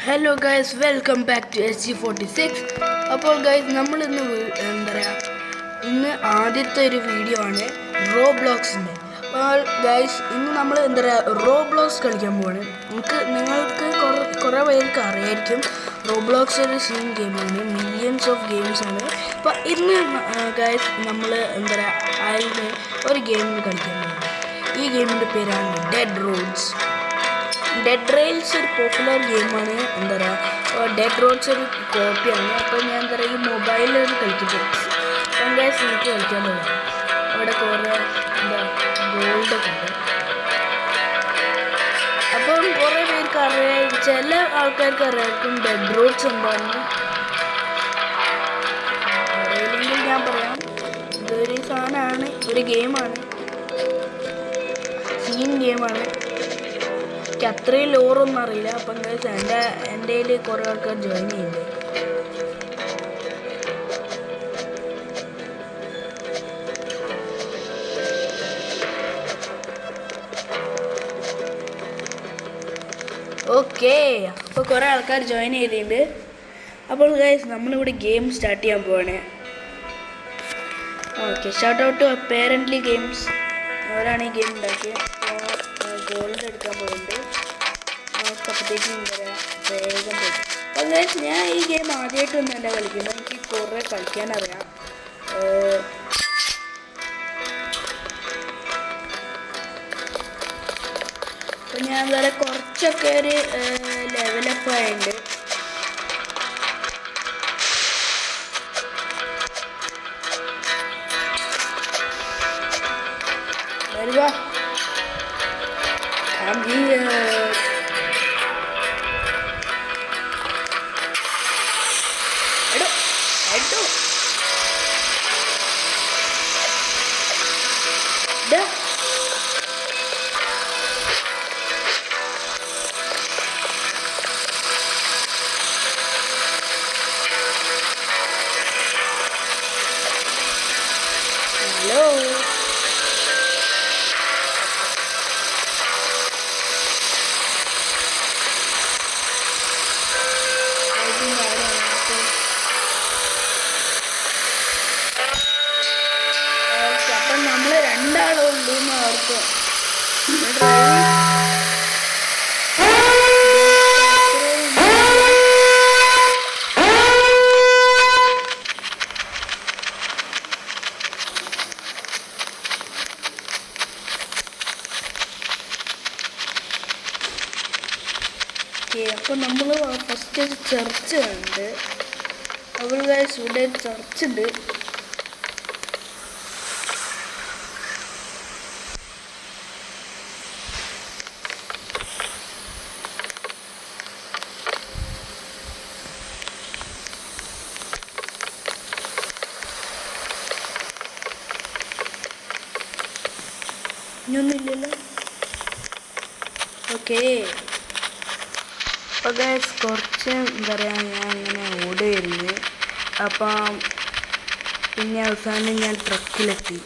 Hello guys, welcome back to SG46. അപ്പോൾ guys, നമ്മൾ ഇന്ന് ആദ്യത്തെ ഒരു വീഡിയോ ആണ് റോബ്ലോക്സിൻ്റെ. അപ്പോൾ ഗൈസ്, ഇന്ന് നമ്മൾ റോബ്ലോക്സ് കളിക്കാൻ പോവാണ്. നിങ്ങൾക്ക് കുറേ പേർക്ക് അറിയായിരിക്കും, റോബ്ലോക്സ് ഒരു സീൻ ഗെയിമാണ്, മില്യൺസ് ഓഫ് ഗെയിംസ് ആണ്. അപ്പോൾ ഇന്ന് ഗൈസ് നമ്മൾ അതിൽ ഒരു ഗെയിമിന് കളിക്കാൻ പോകുന്നത്. ഈ ഗെയിമിൻ്റെ പേരാണ് ഡെഡ് റോഡ്സ്. ഡെഡ് റെയിൽസ് ഒരു പോപ്പുലർ ഗെയിമാണ്. ഡെഡ് റോഡ്സ് ഒരു കോപ്പിയാണ്. അപ്പോൾ ഞാൻ ഈ മൊബൈലിൽ കളിക്കുന്നത്. അപ്പം ഗൈസ്, എനിക്ക് കളിക്കാൻ തുടങ്ങി. അവിടെ കുറേ ഗോൾഡൊക്കെ ഉണ്ട്. അപ്പം കുറേ പേർക്ക് അറിയാം, ചില ആൾക്കാർക്ക് അറിയാമായിരിക്കും ഡെഡ് റോഡ്സ് എന്താണെന്ന്. അറിയില്ലെങ്കിൽ ഞാൻ പറയാം, ഇതൊരു സാധനമാണ്, ഒരു ഗെയിമാണ്, സീൻ ഗെയിമാണ്. എനിക്ക് അത്രയും ലോറൊന്നും അറിയില്ല. അപ്പം എൻ്റെ കയ്യിൽ കുറേ ആൾക്കാർ ജോയിൻ ചെയ്യുന്നുണ്ട്. ഓക്കെ, അപ്പോൾ കുറേ ആൾക്കാർ ജോയിൻ ചെയ്തിട്ടുണ്ട്. അപ്പോൾ ഗൈസ്, നമ്മളിവിടെ ഗെയിം സ്റ്റാർട്ട് ചെയ്യാൻ പോവാണ്. Okay, shout out to parently games. അവരാണ് ഈ ഗെയിം ഉണ്ടാക്കിയത്. അപ്പോൾ ഗോൾഡ് എടുക്കാൻ പോകുന്നുണ്ട്. അപ്പോഴത്തേക്കും വേഗം പോയി. അപ്പോൾ ഗൈസ്, ഞാൻ ഈ ഗെയിം ആദ്യമായിട്ടൊന്നുമല്ല കളിക്കുന്നത്. എനിക്ക് കുറേ കളിക്കാനറിയാം. അപ്പോൾ ഞാൻ കുറച്ചൊക്കെ ഒരു ലെവലപ്പ് ആയിട്ടുണ്ട്. വരുക ഹലോ. അപ്പം നമ്മൾ രണ്ടാളുള്ളൂ എന്ന് ഓർക്കും. അപ്പോൾ നമ്മൾ ഫസ്റ്റ് ഒരു ചർച്ച് ഉണ്ട്. അപ്പോൾ ഗൈസ്, ഇവിടെ ഒരു ചർച്ച് ഉണ്ട്. ഇനിയൊന്നുമില്ലല്ലോ. ഓക്കേ, അപ്പോൾ ഗൈസ്, കുറച്ച് ഞാൻ അങ്ങനെ ഓടി വരുന്നത്. അപ്പം പിന്നെ അവസാനം ഞാൻ ട്രക്കിലെത്തി.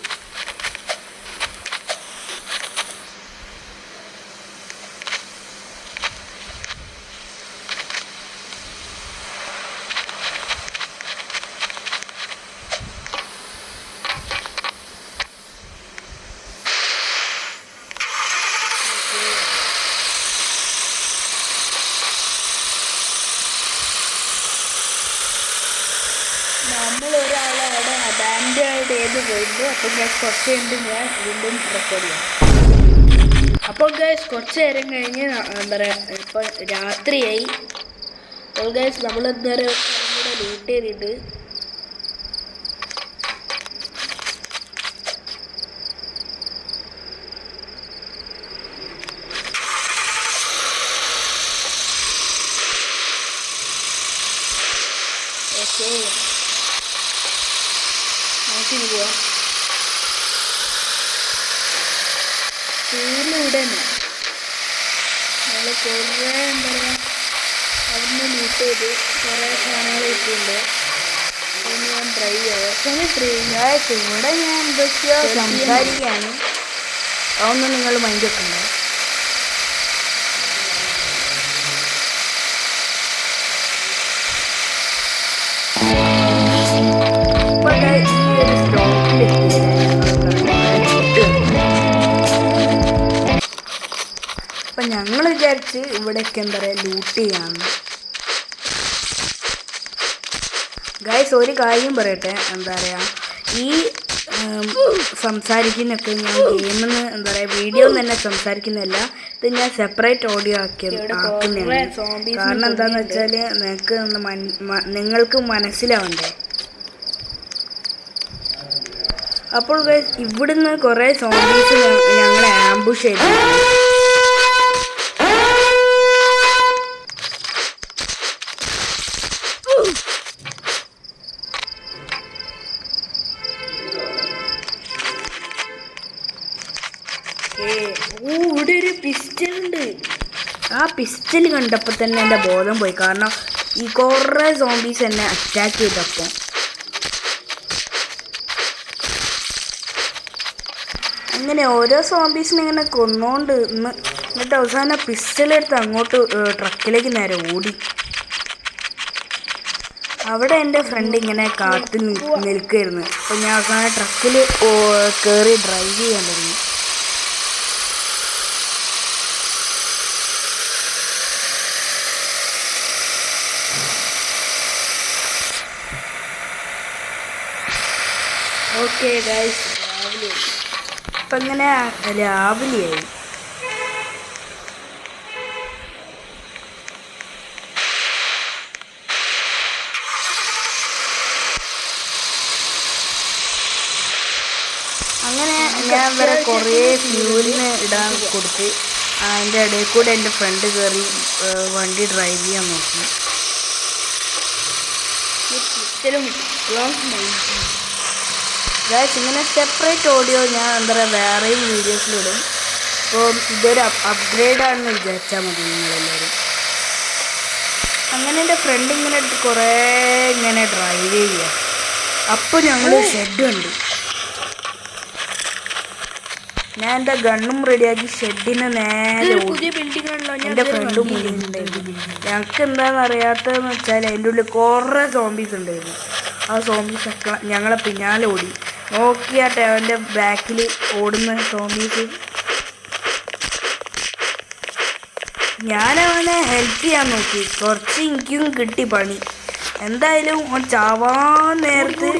നമ്മളൊരാളെ അവിടെ അബാൻഡ് ചെയ്ത് പോയിട്ട്. അപ്പോൾ ഗൈസ്, കുറച്ച് കഴിഞ്ഞ് ഞാൻ വീണ്ടും റെക്കോർഡ് ചെയ്യാം. അപ്പോൾ ഗൈസ്, കുറച്ച് നേരം കഴിഞ്ഞ് ഇപ്പോൾ രാത്രിയായി. അപ്പോൾ ഗൈസ്, നമ്മൾ കൂടെ ലൂട്ട് ചെയ്തിട്ട് ഓക്കെ നോക്കി പോവാം. സ്കൂളിലൂടെ തന്നെ നമ്മൾ കുറേ അവിടുന്ന് ലൂട്ട് ചെയ്ത് കുറേ സാധനങ്ങൾ കിട്ടിയിട്ടുണ്ട്. അതിന് ഞാൻ ഡ്രൈവ് ചെയ്യാം. ഇവിടെ ഞാൻ എന്തൊക്കെയോ സംസാരിക്കുകയാണ്. അതൊന്നും നിങ്ങൾ മൈൻഡ് വെക്കണ്ട. ഞങ്ങൾ വിചാരിച്ച് ഇവിടെയൊക്കെ എന്താ പറയുക ലൂട്ട് ചെയ്യാമെന്ന്. ഗൈസ് ഒരു കാര്യം പറയട്ടെ, എന്താ പറയുക, ഈ സംസാരിക്കുന്നൊക്കെ ഞാൻ ഗെയിമിൽ നിന്ന് എന്താ പറയുക വീഡിയോ തന്നെ സംസാരിക്കുന്നില്ല, ഇത് ഞാൻ സെപ്പറേറ്റ് ഓഡിയോ ആക്കുന്നതാണ്. കാരണം എന്താണെന്ന് വെച്ചാൽ നിങ്ങൾക്ക് മനസ്സിലാവണ്ടേ. അപ്പോൾ ഗൈസ് ഇവിടുന്ന് കുറേ സോംബീസ് ഞങ്ങളെ ആംബുഷ് ചെയ്തു. ഇവിടെ ഒരു പിസ്റ്റൽ ഉണ്ട്. ആ പിസ്റ്റൽ കണ്ടപ്പോൾ തന്നെ എൻ്റെ ബോധം പോയി. കാരണം ഈ കുറേ സോംബീസ് എന്നെ അറ്റാക്ക് ചെയ്തപ്പോൾ അങ്ങനെ ഓരോ സോംബീസിനെ ഇങ്ങനെ കൊന്നുകൊണ്ട് എന്നിട്ട് അവസാനം പിസ്റ്റലെടുത്ത് അങ്ങോട്ട് ട്രക്കിലേക്ക് നേരെ ഓടി. അവിടെ എൻ്റെ ഫ്രണ്ട് ഇങ്ങനെ കാത്തു നിൽക്കുമായിരുന്നു. അപ്പോൾ ഞാൻ അവസാനം ട്രക്കിൽ കയറി ഡ്രൈവ് ചെയ്യാൻ തുടങ്ങി. ഓക്കെ ഗൈസ്, രാവിലെ അപ്പം ഇങ്ങനെ രാവിലെയായി. അങ്ങനെ ഞാൻ വരെ കുറേ ഫ്യൂലിന് ഇടാൻ കൊടുത്ത് അതിൻ്റെ ഇടയിൽ കൂടെ എൻ്റെ ഫ്രണ്ട് കയറി വണ്ടി ഡ്രൈവ് ചെയ്യാൻ നോക്കി. ഗൈസ് ഇങ്ങനെ സെപ്പറേറ്റ് ഓഡിയോ ഞാൻ എന്താ പറയുക വേറെയും വീഡിയോസിലിടും. അപ്പോൾ ഇതൊരു അപ്ഗ്രേഡാണെന്ന് വിചാരിച്ചാൽ മതി നിങ്ങളെല്ലാവരും. അങ്ങനെ എൻ്റെ ഫ്രണ്ട് ഇങ്ങനെ കുറേ ഇങ്ങനെ ഡ്രൈവ് ചെയ്യുക. അപ്പോൾ ഞങ്ങൾ ഷെഡ് കണ്ടു. ഞാൻ എൻ്റെ ഗണ്ണും റെഡിയാക്കി ഷെഡിന് നേരെ പുതിയ ബിൽഡിങ്ങാണല്ലോ. എൻ്റെ ഫ്രണ്ടും മുന്നിലുണ്ടായിരുന്നു. ഞങ്ങൾക്ക് എന്താണെന്ന് അറിയാത്തതെന്ന് വെച്ചാൽ അതിൻ്റെ ഉള്ളിൽ കുറേ സോംബീസ് ഉണ്ടായിരുന്നു. ആ സോംബീസൊക്കെ ഞങ്ങളെ പിന്നാലെ ഓടി. നോക്കിയാട്ടെ അവൻ്റെ ബാക്കിൽ ഓടുന്ന സോംബീസ്. ഞാനവനെ ഹെൽപ്പ് ചെയ്യാൻ നോക്കി. കുറച്ച് എനിക്കും കിട്ടി പണി. എന്തായാലും ഓൻ ചാവാൻ നേരത്ത്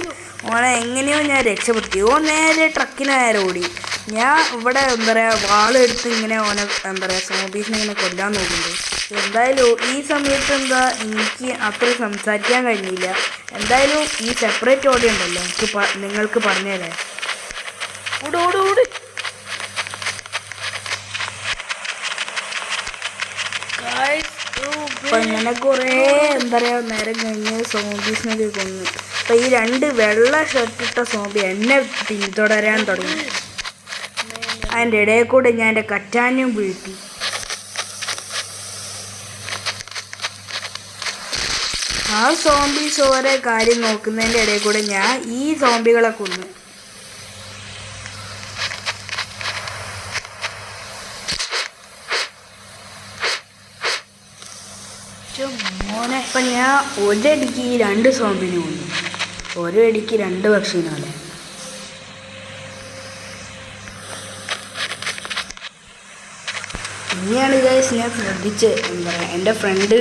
ഓനെ എങ്ങനെയോ ഞാൻ രക്ഷപ്പെടുത്തി. ഓൻ നേരെ ട്രക്കിന് നേരെ ഓടി. ഞാൻ ഇവിടെ എന്താ പറയുക വാളെടുത്ത് ഇങ്ങനെ ഓനെ എന്താ പറയുക സോംബീസിനെ ഇങ്ങനെ കൊല്ലാൻ നോക്കുന്നുണ്ട്. എന്തായാലും ഈ സമയത്ത് എനിക്ക് അത്ര സംസാരിക്കാൻ കഴിഞ്ഞില്ല. എന്തായാലും ഈ സെപ്പറേറ്റ് ഓഡിയോ ഉണ്ടല്ലോ നിങ്ങൾക്ക് പറഞ്ഞുതരാം. ഓട് അപ്പം ഇങ്ങനെ കുറേ എന്താ പറയുക നേരം കഴിഞ്ഞ് സോംബീസിനൊക്കെ കൊന്നു. അപ്പം ഈ 2 വെള്ള ഷർട്ടിട്ട സോംബി എന്നെ പിന്തുടരാൻ തുടങ്ങി. അതിൻ്റെ ഇടയിൽ കൂടെ ഞാൻ എൻ്റെ കറ്റാനും വീഴ്ത്തി. ആ സോംബീസ് ഓരോ കാര്യം നോക്കുന്നതിൻ്റെ ഇടയിൽ കൂടെ ഞാൻ ഈ സോംബികളെ കൊന്നു. മോനെ ഇപ്പം ഞാൻ ഒരടിക്ക് ഈ 2 സോംബിനെ കൊന്നു. ഒരടിക്ക് 2 പക്ഷിനാണ്. ഇനിയാണ് ഗൈസ് ഞാൻ ശ്രദ്ധിച്ച് എന്താ പറയുക എൻ്റെ ഫ്രണ്ട്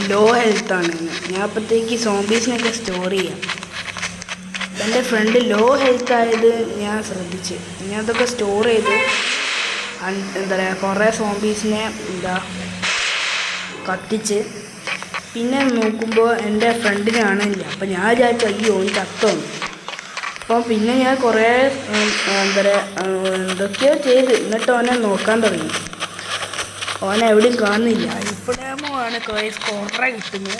ലോ ഹെൽത്താണ്. ഞാൻ അപ്പോഴത്തേക്ക് സോംബീസിനൊക്കെ സ്റ്റോർ ചെയ്യാം. എൻ്റെ ഫ്രണ്ട് ലോ ഹെൽത്ത് ആയത് ഞാൻ ശ്രദ്ധിച്ച് ഞാൻ അതൊക്കെ സ്റ്റോർ ചെയ്ത് എന്താ പറയുക കുറേ സോംബീസിനെ കത്തിച്ച് പിന്നെ നോക്കുമ്പോൾ എൻ്റെ ഫ്രണ്ടിനെ കാണില്ല. അപ്പം ഞാൻ വിചാരിച്ചു അയ്യോ ചത്തോന്നു. അപ്പോൾ പിന്നെ ഞാൻ കുറേ എന്താ പറയുക എന്തൊക്കെയോ ചെയ്ത് എന്നിട്ട് ഓനെ നോക്കാൻ തുടങ്ങി. ഓനെ എവിടെയും കാണുന്നില്ല. ഇപ്പോഴേമോ ആണ് കുറേ കിട്ടുന്നത്.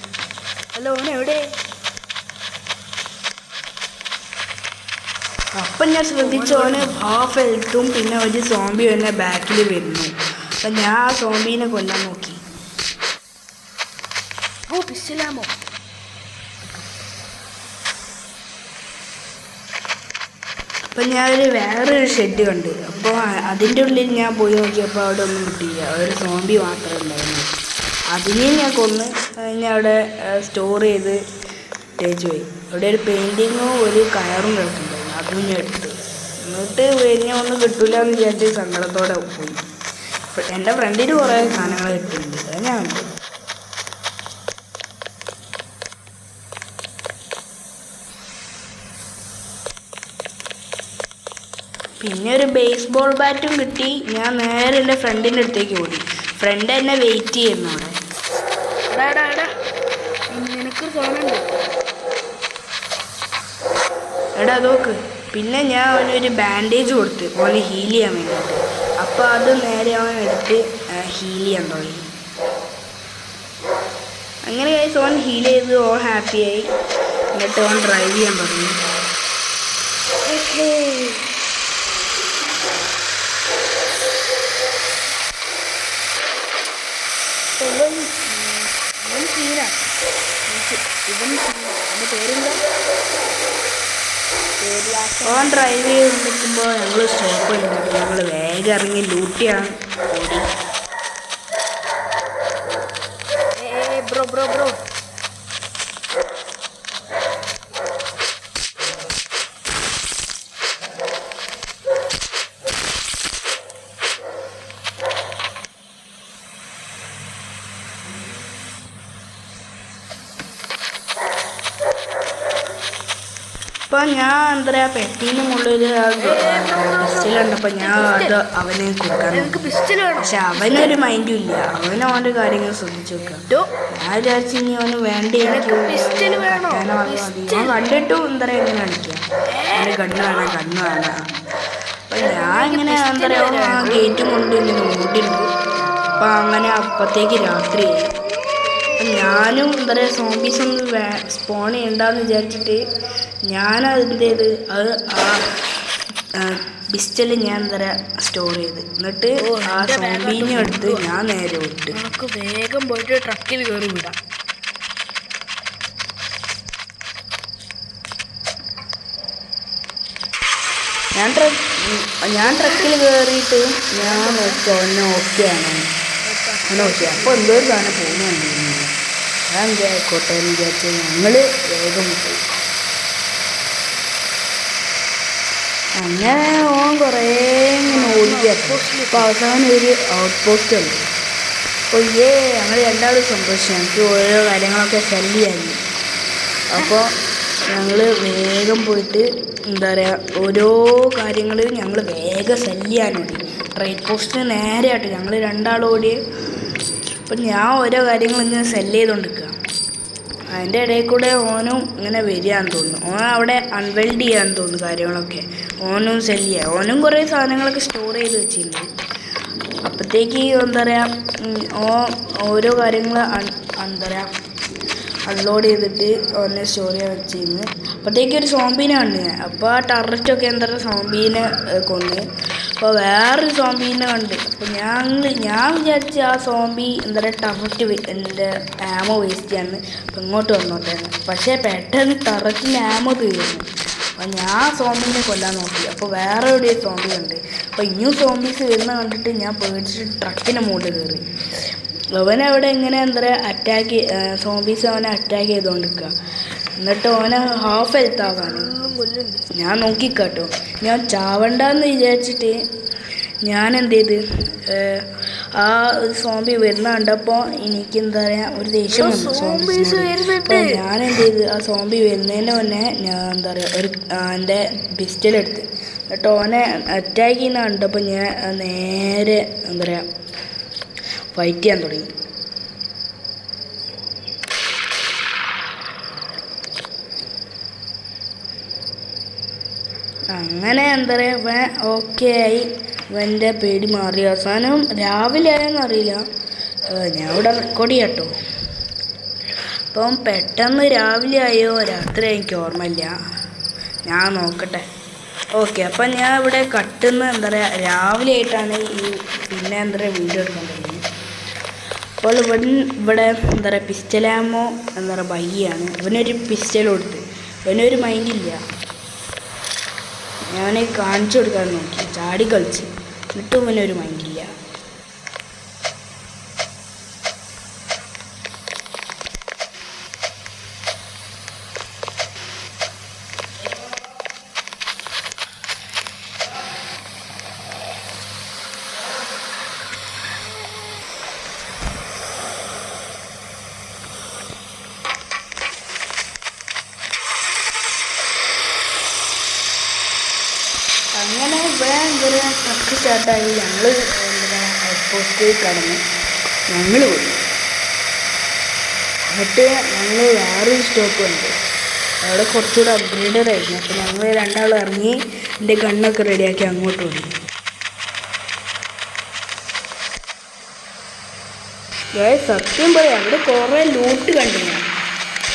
അല്ല ഓനെവിടെ? അപ്പം ഞാൻ ശ്രദ്ധിച്ചു ഓന് ഹാഫ് ഹെൽത്തും പിന്നെ ഒരു സോംബി എന്നെ ബാക്കിൽ വരുന്നു. അപ്പം ഞാൻ ആ സോംബീനെ കൊല്ലാൻ നോക്കി. ഓ പിസ്റ്റലാമോ. അപ്പം ഞാനൊരു വേറൊരു ഷെഡ് കണ്ട്. അപ്പോൾ അതിൻ്റെ ഉള്ളിൽ ഞാൻ പോയി നോക്കിയപ്പോൾ അവിടെ ഒന്നും കിട്ടിയില്ല. ഒരു സോംബി മാത്രമേ ഉണ്ടായിരുന്നു. അതിനെയും ഞാൻ കൊന്ന് ഞാൻ അവിടെ സ്റ്റോർ ചെയ്ത് ഇട്ടേച്ച് പോയി. അവിടെ ഒരു പെയിൻറ്റിങ്ങും ഒരു കയറും കിടക്കുന്നുണ്ടായിരുന്നു. അതും ഞാൻ എടുത്തു. എന്നിട്ട് പിന്നെ ഒന്നും കിട്ടില്ല എന്ന് വിചാരിച്ച് സങ്കടത്തോടെ പോയി. എൻ്റെ ഫ്രണ്ടിന് കുറേ സാധനങ്ങൾ കിട്ടുന്നുണ്ട്, അത് ഞാൻ കണ്ടു. പിന്നെ ഒരു ബേസ്ബോൾ ബാറ്റും കിട്ടി. ഞാൻ നേരെ എൻ്റെ ഫ്രണ്ടിൻ്റെ അടുത്തേക്ക് ഓടി. ഫ്രണ്ട് എന്നെ വെയിറ്റ് ചെയ്യുന്നു അവിടെ. എടാ നിനക്കൊരു സാധനമുണ്ട്, എടാ നോക്ക്. പിന്നെ ഞാൻ അവനൊരു ബാൻഡേജ് കൊടുത്ത് ഓന് ഹീൽ ചെയ്യാൻ വേണ്ടിയിട്ട്. അപ്പോൾ അത് നേരെ അവൻ എടുത്ത് ഹീൽ ചെയ്യാൻ തുടങ്ങി. അങ്ങനെ കഴിച്ച് ഓൻ ഹീൽ ചെയ്ത് ഓൻ ഹാപ്പിയായി. എന്നിട്ട് ഓൻ ഡ്രൈവ് ചെയ്യാൻ തുടങ്ങി. ഓൻ ഡ്രൈവ് ചെയ്തുകൊണ്ടിരിക്കുമ്പോൾ ഞങ്ങൾ സ്റ്റോപ്പ് ഉണ്ട്. അപ്പോൾ ഞങ്ങൾ വേഗം ഇറങ്ങി ലൂട്ടിയാണ് ഓടി. ബ്രോ അപ്പോൾ ഞാൻ എന്താ പറയുക, പെട്ടീൻ്റെ മുകളിൽ പിസ്റ്റൽ കണ്ടപ്പോൾ ഞാൻ അത് അവന് കൊടുക്കാൻ. പക്ഷെ അവനൊരു മൈൻഡും ഇല്ല. അവൻ്റെ കാര്യങ്ങൾ ശ്രദ്ധിച്ചു വെക്കുക. ഞാൻ വിചാരിച്ചു ഇനി അവന് വേണ്ടി എനിക്ക് അവൻ കണ്ടിട്ടും എന്താ പറയുക എങ്ങനെ കളിക്കുക, അവന് കണ്ണ് വേണം. അപ്പം ഞാൻ ഇങ്ങനെ എന്താ പറയുക ആ ഗേറ്റും കൊണ്ട് ഇങ്ങനെ ഓടിയിരുന്നു. അപ്പം അങ്ങനെ അപ്പത്തേക്ക് രാത്രിയായി. ഞാനും എന്താ പറയുക സോംബീസ് ഒന്ന് സ്പോൺ ചെയ്യണ്ടെന്ന് വിചാരിച്ചിട്ട് ഞാനതിൻ്റെ അത് ആ പിസ്റ്റല് ഞാൻ എന്താ പറയുക സ്റ്റോർ ചെയ്ത്, എന്നിട്ട് ആ സോംബീനെ എടുത്ത് ഞാൻ നേരെ വിട്ട്. നമുക്ക് വേഗം പോയിട്ട് ട്രക്കിൽ കയറി വിടാം. ഞാൻ ട്രക്കിൽ കയറിയിട്ട് ഞാൻ നോക്കി അവനെ ഓക്കെയാണ്. ഓക്കെ. അപ്പോൾ എന്തോ ഒരു സാധനം പോകുന്നുണ്ടായിരുന്നു. ഞാൻ ആയിക്കോട്ടെ എന്ന് വിചാരിച്ച് ഞങ്ങൾ വേഗം പോയി. അങ്ങനെ ഓൻ കുറേ ഇങ്ങനെ ഓടിക്കുക. അപ്പോൾ അവസാനം ഒരു ഔട്ട് പോസ്റ്റ് ഉണ്ട്. അപ്പോൾ ഞങ്ങൾ രണ്ടാമത് സന്തോഷം, ഞങ്ങൾക്ക് ഓരോ കാര്യങ്ങളൊക്കെ സെല്ല് ചെയ്യാനും. അപ്പോൾ ഞങ്ങൾ വേഗം പോയിട്ട് എന്താ പറയുക ഓരോ കാര്യങ്ങളും ഞങ്ങൾ വേഗം സെല്ല് ചെയ്യാനോടി. ട്രേഡ് പോസ്റ്റിന് നേരെയായിട്ട് ഞങ്ങൾ രണ്ടാളോടി. അപ്പം ഞാൻ ഓരോ കാര്യങ്ങൾ ഇങ്ങനെ സെല്ല് ചെയ്തുകൊണ്ടിരിക്കുക. അതിൻ്റെ ഇടയിൽ കൂടെ ഓനും ഇങ്ങനെ വരികയാന്ന് തോന്നുന്നു. ഓൻ അവിടെ അൺവെൽഡ് ചെയ്യാന്ന് തോന്നുന്നു കാര്യങ്ങളൊക്കെ. ഓനും സെല്ല് ചെയ്യുക. ഓനും കുറേ സാധനങ്ങളൊക്കെ സ്റ്റോർ ചെയ്ത് വെച്ചിട്ടുണ്ട്. അപ്പോഴത്തേക്ക് എന്താ പറയുക ഓരോ കാര്യങ്ങൾ എന്താ പറയുക അൺലോഡ് ചെയ്തിട്ട് ഓനെ സ്റ്റോർ ചെയ്യാൻ വെച്ചിരുന്നു. അപ്പോഴത്തേക്ക് ഒരു സോംബീനെ കണ്ടു ഞാൻ. അപ്പോൾ ആ ടററ്റൊക്കെ എന്താ പറയുക സോംബീനെ കൊന്ന്. അപ്പോൾ വേറൊരു സോംബീനെ കണ്ട്. അപ്പോൾ ഞാൻ വിചാരിച്ച് ആ സോംബി എന്താ പറയുക ടററ്റ് എൻ്റെ ആമോ വേസ്റ്റ് ചെയ്യാന്ന്. അപ്പോൾ ഇങ്ങോട്ട് വന്നോട്ടെ. പക്ഷേ പെട്ടെന്ന് ടററ്റിന് ആമോ തീരുന്നു. അപ്പോൾ ഞാൻ സോംബീനെ കൊല്ലാൻ നോക്കി. അപ്പോൾ വേറെ എവിടെയും സോംബി ഉണ്ട്. അപ്പോൾ ഇനിയും സോംബീസ് വരുന്ന കണ്ടിട്ട് ഞാൻ പേടിച്ചിട്ട് ട്രക്കിന് മുകളിൽ കയറി. അവനവിടെ ഇങ്ങനെ എന്താ പറയുക സോംബീസ് അവനെ അറ്റാക്ക് ചെയ്തുകൊണ്ടിരിക്കുക. എന്നിട്ട് ഓനെ ഹാഫ് ഹെൽത്ത് ആവാണ്. ഞാൻ നോക്കിക്കാട്ടോ, ഞാൻ ചാവണ്ടെന്ന് വിചാരിച്ചിട്ട് ഞാൻ എന്ത് ചെയ്ത് ആ സോംബി വരുന്ന കണ്ടപ്പോൾ എനിക്ക് എന്താ പറയുക ഒരു ദേഷ്യം വന്നു സോംബീസ്. അപ്പോൾ ഞാൻ എന്ത് ചെയ്ത് ആ സോംബി വരുന്നതിൻ്റെ മുന്നേ ഞാൻ എന്താ പറയുക എൻ്റെ പിസ്റ്റൽ എടുത്ത്. എന്നിട്ട് ഓനെ അറ്റാക്ക് ചെയ്യുന്ന കണ്ടപ്പോൾ ഞാൻ നേരെ എന്താ പറയുക ഫൈറ്റ് ചെയ്യാൻ തുടങ്ങി. അങ്ങനെ എന്താ പറയുക ഇവൻ ഓക്കെ ആയി. ഇവൻ്റെ പേടി മാറി. അവസാനം രാവിലെ ആയെന്നറിയില്ല. ഞാൻ ഇവിടെ റെക്കോർഡ് ചെയ്യാം കേട്ടോ. അപ്പം പെട്ടെന്ന് രാവിലെ ആയോ രാത്രി എനിക്ക് ഓർമ്മയില്ല, ഞാൻ നോക്കട്ടെ. ഓക്കെ, അപ്പം ഞാൻ ഇവിടെ കട്ടുന്ന എന്താ പറയുക രാവിലെ ആയിട്ടാണ് പിന്നെ എന്താ പറയുക വീഡിയോ എടുക്കാൻ തുടങ്ങി. അപ്പോൾ ഇവിടെ എന്താ പറയുക പിസ്റ്റലാമോ എന്താ പറയുക ബയ്യാണ്. ഇവനൊരു പിസ്റ്റൽ കൊടുത്ത് ഇവനൊരു മൈൻഡില്ല. ഞാൻ കാണിച്ചു കൊടുക്കാൻ നോക്കി, ചാടി കളിച്ച്. എന്നിട്ടും ഇവനൊരു മൈൻഡില്ല. ബ്ലാസ്റ്റ് സ്റ്റാർട്ടായി. ഞങ്ങൾ എന്താ ഔട്ട്പോസ്റ്റ് കടന്നു, ഞങ്ങൾ പോയി. എന്നിട്ട് ഞങ്ങൾ വേറൊരു സ്റ്റോപ്പ് ഉണ്ട്, അവിടെ കുറച്ചുകൂടെ അപ്ഗ്രേഡഡ് ആയിരുന്നു. അപ്പോൾ ഞങ്ങൾ രണ്ടാളും ഇറങ്ങി എൻ്റെ ഗണ്ണൊക്കെ റെഡിയാക്കി അങ്ങോട്ട് പോയി. സത്യം പറയാം, അവിടെ കുറേ ലൂട്ട് കണ്ടു ഞാൻ.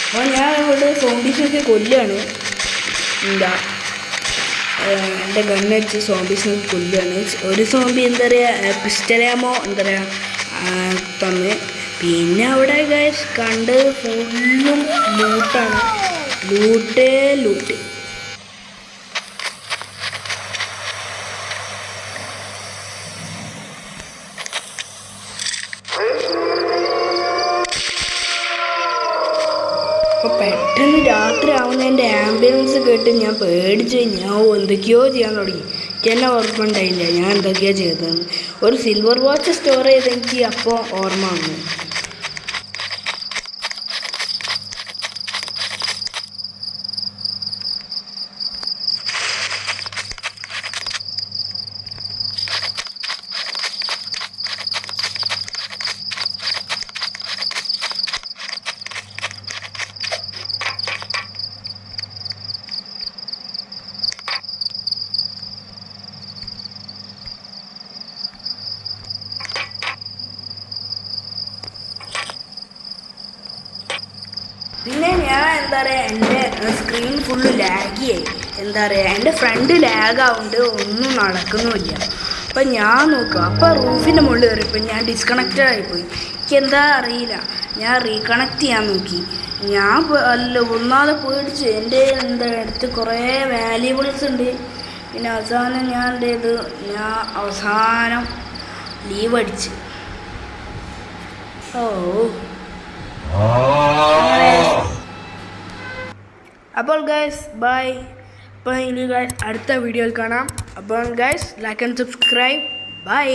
അപ്പോൾ ഞാൻ അവിടെ സോംബീസിനൊക്കെ കൊല്ലുകയാണ്. എന്താ എൻ്റെ ഗണ്ണ് വെച്ച് സോംബീസിനൊക്കെ കൊല്ലുകയാണ്. ഒരു സോംബി എന്താ പറയുക പിസ്റ്റലാമോ എന്താ പറയുക തന്ന്. പിന്നെ അവിടെ ഗൈസ് കണ്ട് ഫുള്ളും ലൂട്ടാണ്, ലൂട്ടേ ലൂട്ട്. അപ്പോൾ പെട്ടെന്ന് രാത്രി ആവുന്നതിൻ്റെ ആംബുലൻസ് കേട്ട് ഞാൻ പേടിച്ച് ഞാൻ എന്തൊക്കെയോ ചെയ്യാൻ തുടങ്ങി. എനിക്ക് തന്നെ ഓർമ്മ ഉണ്ടായില്ല ഞാൻ എന്തൊക്കെയോ ചെയ്തതെന്ന്. ഒരു സിൽവർ വാച്ച് സ്റ്റോർ ചെയ്ത് എനിക്ക് അപ്പോൾ ഓർമ്മ വന്നു. പിന്നെ ഞാൻ എന്താ പറയുക എൻ്റെ സ്ക്രീൻ ഫുള്ള് ലാഗിയായി. എന്താ പറയുക എൻ്റെ ഫ്രണ്ട് ലാഗാവുണ്ട്, ഒന്നും നടക്കുന്നുമില്ല. അപ്പം ഞാൻ നോക്കുക, അപ്പോൾ റൂഫിൻ്റെ മുകളിൽ കയറിയപ്പോൾ ഞാൻ ഡിസ്കണക്റ്റഡ് ആയിപ്പോയി. എനിക്കെന്താ അറിയില്ല, ഞാൻ റീകണക്ട് ചെയ്യാൻ നോക്കി. ഞാൻ ഒന്നാമത് പേടിച്ച്. എൻ്റെ എന്താ അടുത്ത് കുറേ വാല്യുബിൾസ് ഉണ്ട്. പിന്നെ അവസാനം ഞാൻ എന്ത് ചെയ്തു, ഞാൻ അവസാനം ലീവ് അടിച്ച്. അപ്പോൾ ഗൈസ് ബൈ. അപ്പോൾ ഇനി ഗൈസ് അടുത്ത വീഡിയോയിൽ കാണാം. അപ്പോൾ guys like and subscribe. By.